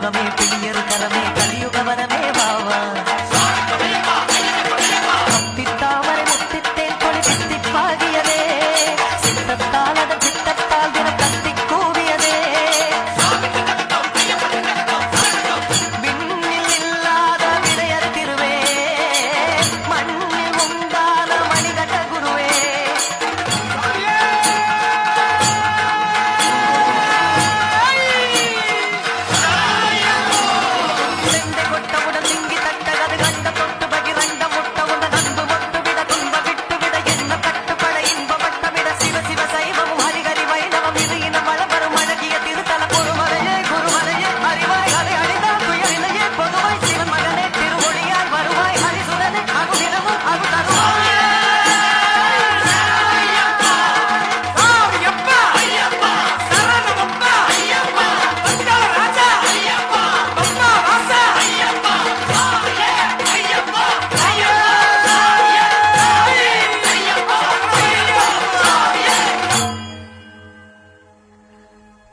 சுகமே பிடியரு கரமே கலியுக வரமே வாவா முத்தித்தாமரை முத்தித்தேன் கொடி தித்திப்பாகியதே சித்தத்தால் அதன் சித்தத்தால் தினம் கத்தி கூவியதே விண்ணில் இல்லாத விடையர் திருவே மண்ணில் உண்டான மணிகண்ட குருவே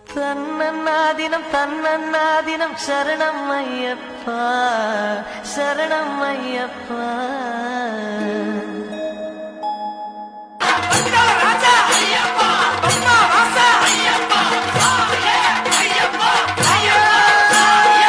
தன்னன்னாதினம் தன்னன்னாதினம் சரணம் ஐயப்பா சரணம் ஐயப்பா